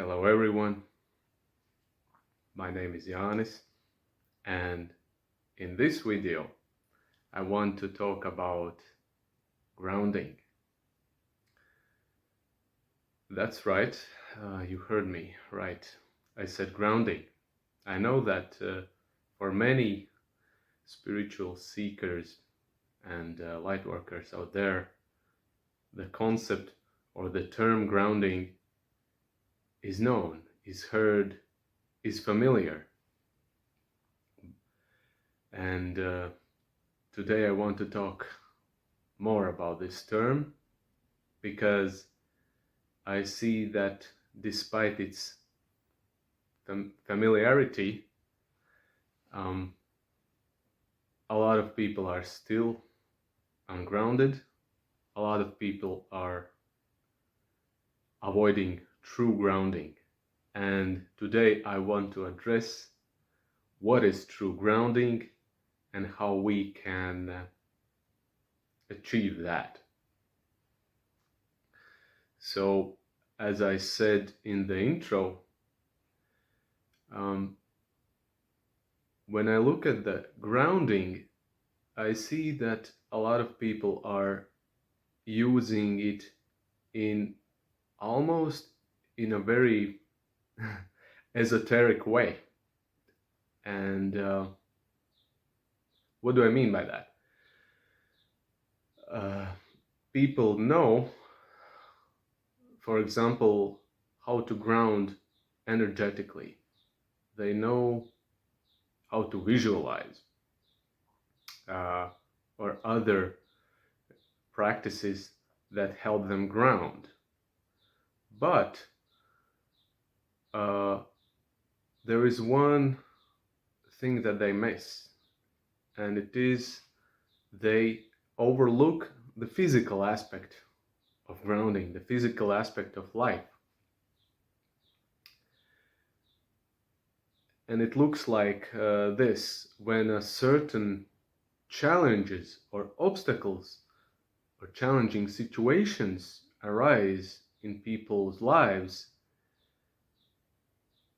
Hello everyone, my name is Yanis, and in this video I want to talk about grounding. That's right, you heard me right. I said grounding. I know that for many spiritual seekers and light workers out there, the concept or the term grounding is known, is heard, is familiar. And today I want to talk more about this term because I see that despite its familiarity, a lot of people are still ungrounded. A lot of people are avoiding true grounding. And today I want to address what is true grounding and how we can achieve that. So, as I said in the intro, when I look at the grounding, I see that a lot of people are using it in almost in a very esoteric way. And what do I mean by that? People know, for example, how to ground energetically. They know how to visualize or other practices that help them ground. But there is one thing that they miss, and it is they overlook the physical aspect of grounding, the physical aspect of life. And it looks like this: when a certain challenges or obstacles or challenging situations arise in people's lives,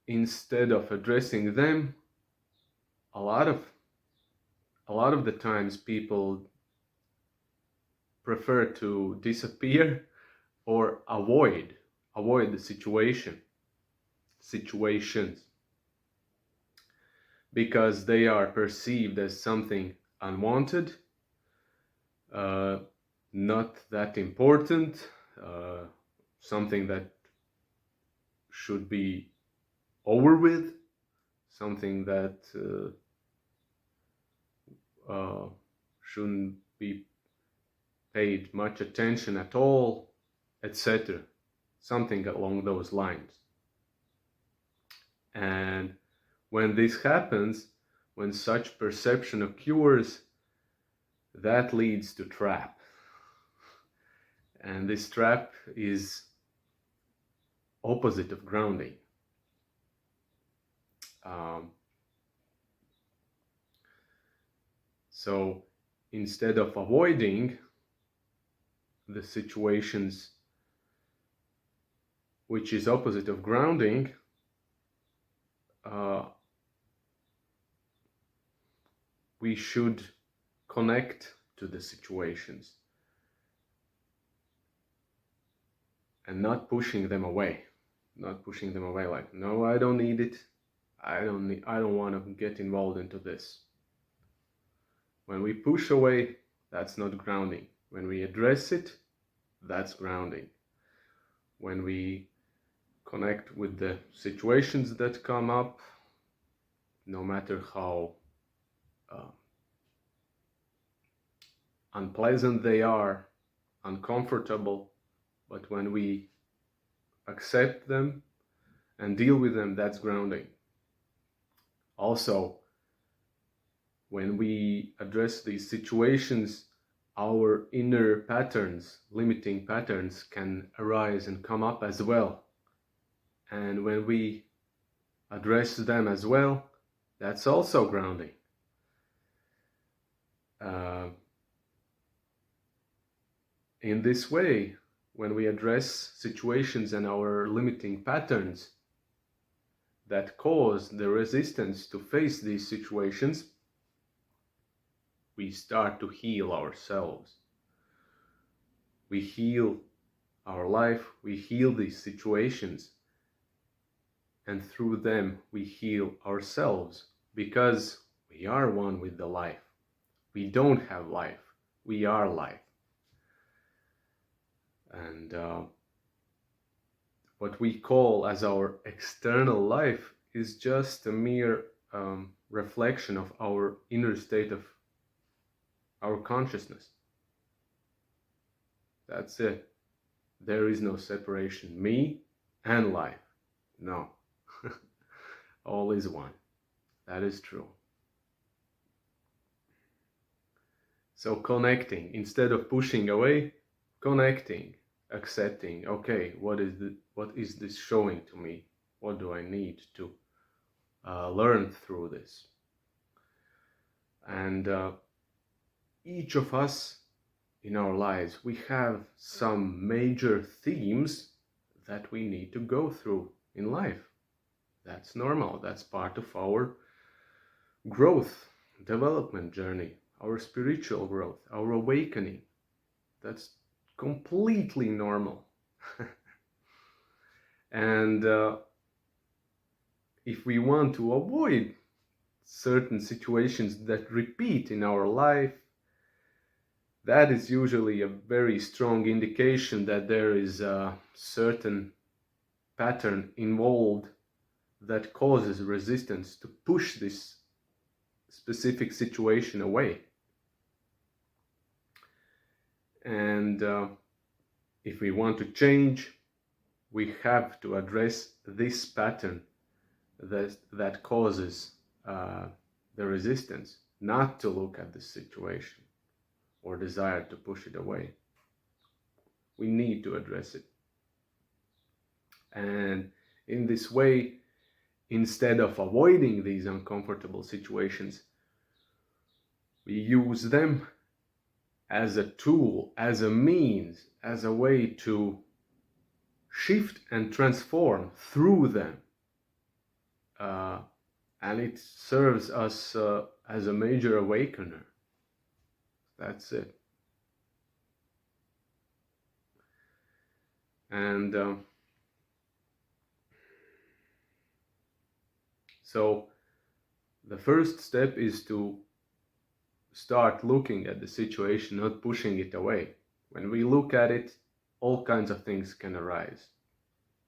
instead of addressing them, a lot of the times people prefer to disappear or avoid the situations, because they are perceived as something unwanted, not that important, something that should be over with, something that shouldn't be paid much attention at all, etc. Something along those lines. And when this happens, when such perception occurs, that leads to trap. And this trap is opposite of grounding. So instead of avoiding the situations which is opposite of grounding, we should connect to the situations and not pushing them away like, no, I don't need it, I don't want to get involved into this. When we push away, that's not grounding. When we address it, that's grounding. When we connect with the situations that come up, no matter how unpleasant they are, uncomfortable, but when we accept them and deal with them, that's grounding. Also, when we address these situations, our inner patterns, limiting patterns, can arise and come up as well. And when we address them as well, that's also grounding. In this way, when we address situations and our limiting patterns that cause the resistance to face these situations, we start to heal ourselves. We heal our life, we heal these situations, and through them we heal ourselves, because we are one with the life. We don't have life, we are life. And what we call as our external life is just a mere reflection of our inner state of our consciousness. That's it. There is no separation, me and life. No. All is one. That is true. So connecting, instead of pushing away, connecting, accepting, okay, what is this showing to me? What do I need to learn through this? And each of us in our lives, we have some major themes that we need to go through in life. That's normal. That's part of our growth, development journey, our spiritual growth, our awakening. That's completely normal. And if we want to avoid certain situations that repeat in our life, that is usually a very strong indication that there is a certain pattern involved that causes resistance to push this specific situation away. And if we want to change, we have to address this pattern that causes the resistance, not to look at the situation or desire to push it away. We need to address it. And in this way, instead of avoiding these uncomfortable situations, we use them as a tool, as a means, as a way to shift and transform through them. And it serves us as a major awakener. That's it. And so the first step is to start looking at the situation, not pushing it away. When we look at it, all kinds of things can arise.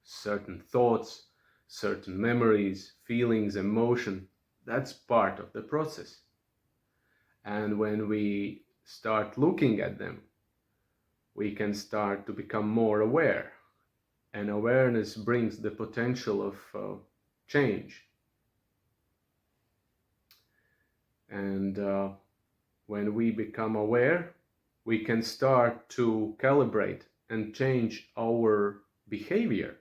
Certain thoughts, certain memories, feelings, emotion, that's part of the process. And when we start looking at them, we can start to become more aware. And awareness brings the potential of change. And when we become aware, we can start to calibrate and change our behavior.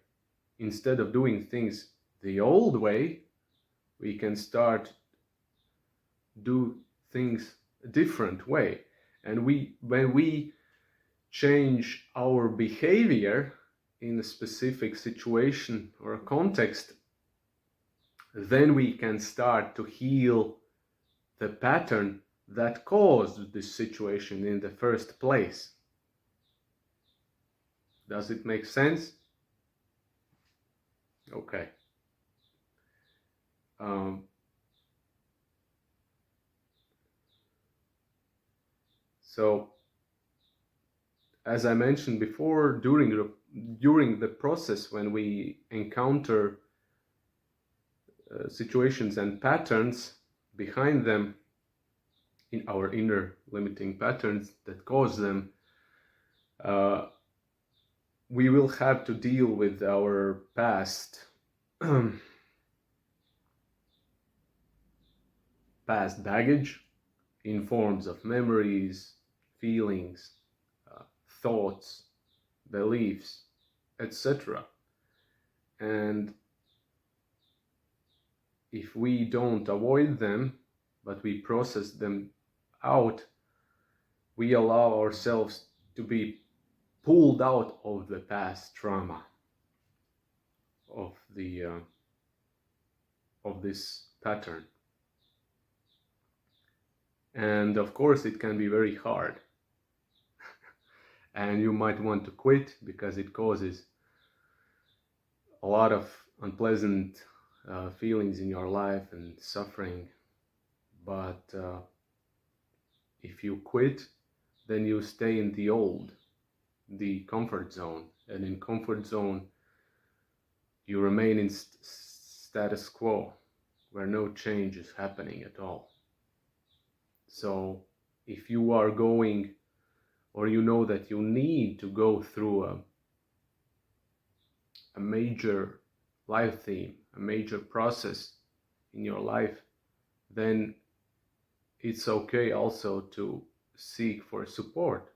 Instead of doing things the old way, we can start do things a different way. And when we change our behavior in a specific situation or a context, then we can start to heal the pattern that caused this situation in the first place. Does it make sense? Okay. So, as I mentioned before, during the process, when we encounter situations and patterns behind them, in our inner limiting patterns that cause them, we will have to deal with our past baggage in forms of memories, feelings, thoughts, beliefs, etc. And if we don't avoid them, but we process them out, we allow ourselves to be pulled out of the past trauma of the of this pattern. And of course it can be very hard, and you might want to quit because it causes a lot of unpleasant feelings in your life and suffering. But if you quit, then you stay in the comfort zone, and in comfort zone you remain in status quo, where no change is happening at all. So if you are going, or you know that you need to go through a major life theme, a major process in your life, then it's okay also to seek for support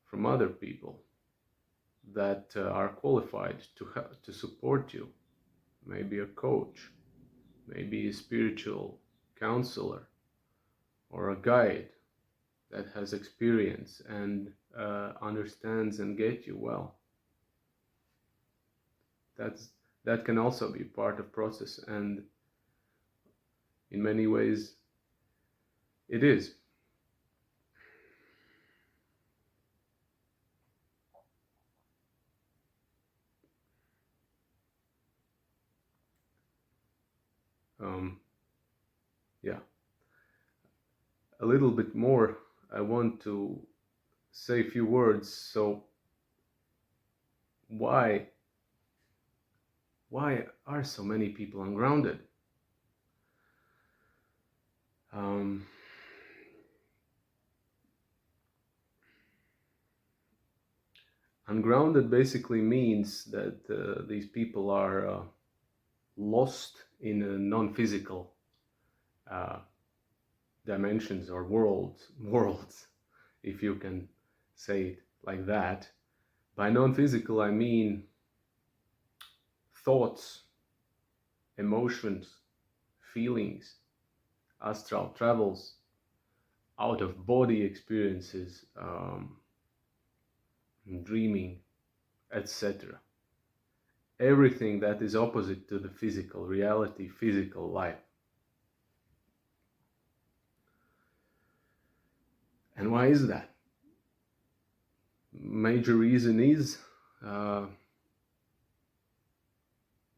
from other people that are qualified to support you. Maybe a coach, maybe a spiritual counselor, or a guide that has experience and understands and gets you well. That can also be part of process, and in many ways it is. Yeah, a little bit more. I want to say a few words. So why are so many people ungrounded? Ungrounded basically means that these people are lost in a non-physical dimensions or worlds, if you can say it like that. By non-physical, I mean thoughts, emotions, feelings, astral travels, out-of-body experiences, dreaming, etc. Everything that is opposite to the physical reality, physical life. And why is that? Major reason is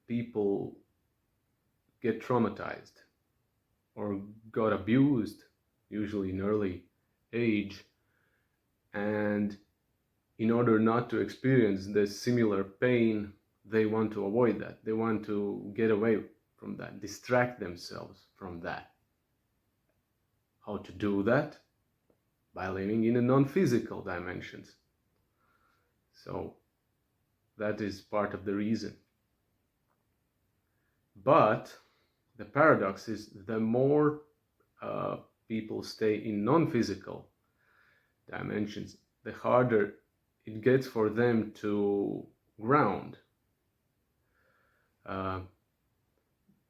people get traumatized or got abused, usually in early age, and in order not to experience this similar pain, they want to avoid that. They want to get away from that, distract themselves from that. How to do that? By living in a non-physical dimensions. So that is part of the reason. But the paradox is the more people stay in non-physical dimensions, the harder it gets for them to ground.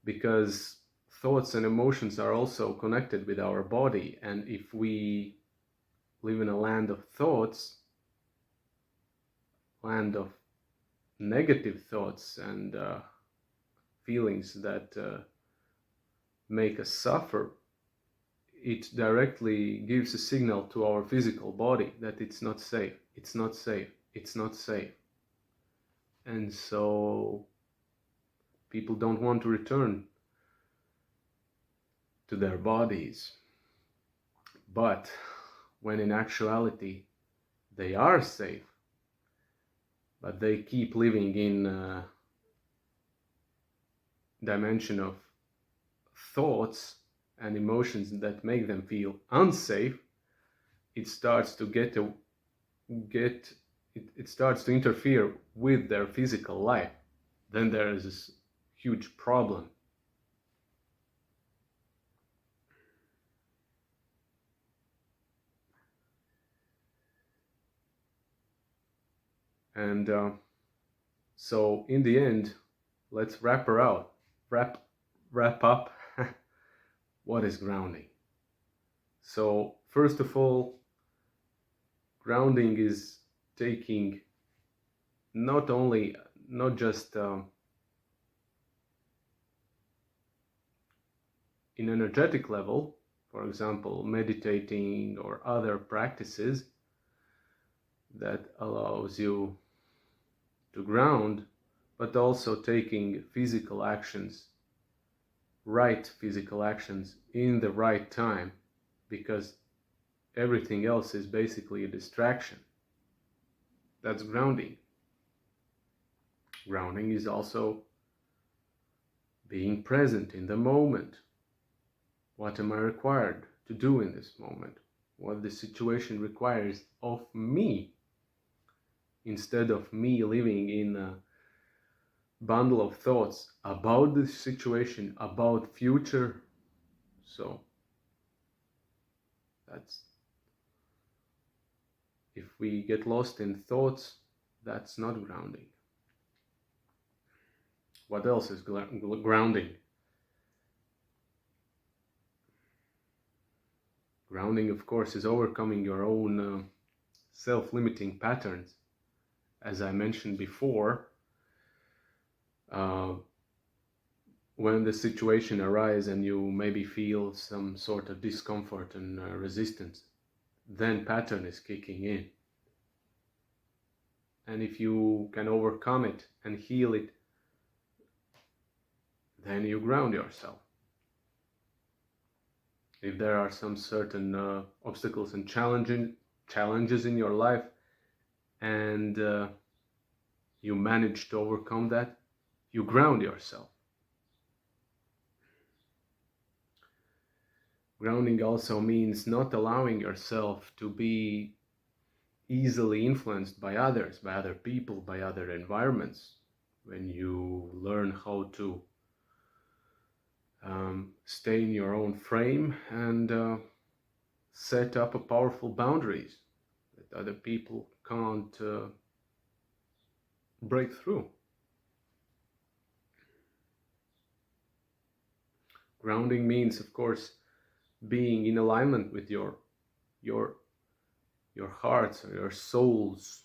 Because thoughts and emotions are also connected with our body, and if we live in a land of thoughts, land of negative thoughts and feelings that make us suffer, it directly gives a signal to our physical body that it's not safe, it's not safe, it's not safe. And so people don't want to return to their bodies. But when in actuality they are safe, but they keep living in a dimension of thoughts and emotions that make them feel unsafe, it starts to it starts to interfere with their physical life. Then there is this huge problem. And so in the end, let's wrap up what is grounding. So first of all, Grounding is taking not just in energetic level, for example, meditating or other practices that allows you to ground, but also taking physical actions, right physical actions in the right time, because everything else is basically a distraction. That's grounding. Grounding is also being present in the moment. What am I required to do in this moment? What the situation requires of me, instead of me living in a bundle of thoughts about the situation, about future. So that's, if we get lost in thoughts, that's not grounding. What else is grounding? Grounding, of course, is overcoming your own self-limiting patterns. As I mentioned before, when the situation arises and you maybe feel some sort of discomfort and resistance, then pattern is kicking in. And if you can overcome it and heal it, then you ground yourself. If there are some certain obstacles and challenges in your life, and you manage to overcome that, you ground yourself. Grounding also means not allowing yourself to be easily influenced by others, by other people, by other environments. When you learn how to stay in your own frame and set up a powerful boundaries that other people can't break through. Grounding means, of course, being in alignment with your heart's or your soul's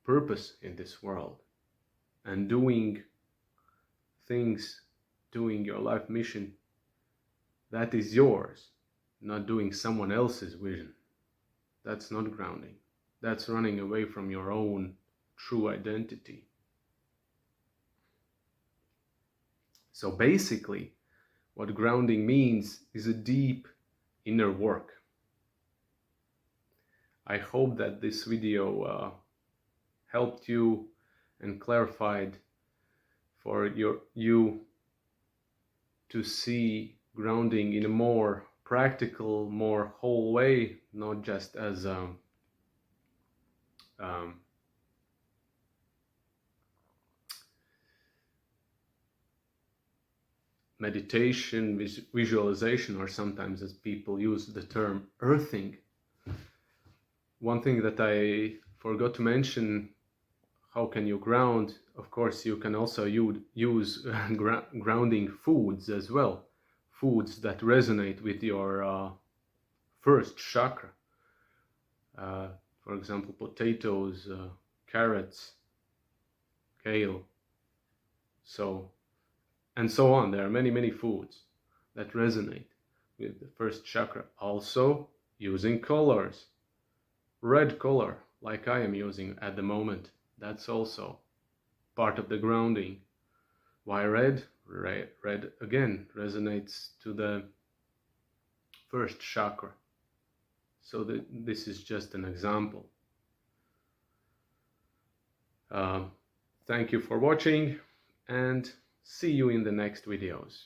purpose in this world, and doing things, doing your life mission that is yours, not doing someone else's vision. That's not grounding. That's running away from your own true identity. So basically, what grounding means is a deep inner work. I hope that this video helped you and clarified for you to see grounding in a more practical, more whole way, not just as meditation, visualization, or sometimes as people use the term earthing. One thing that I forgot to mention, how can you ground? Of course, you can also use grounding foods as well. Foods that resonate with your first chakra. For example, potatoes, carrots, kale, and so on. There are many foods that resonate with the first chakra. Also, using colors. Red color, like I am using at the moment, that's also part of the grounding. Why red? Red again resonates to the first chakra. So this is just an example. Thank you for watching, and see you in the next videos.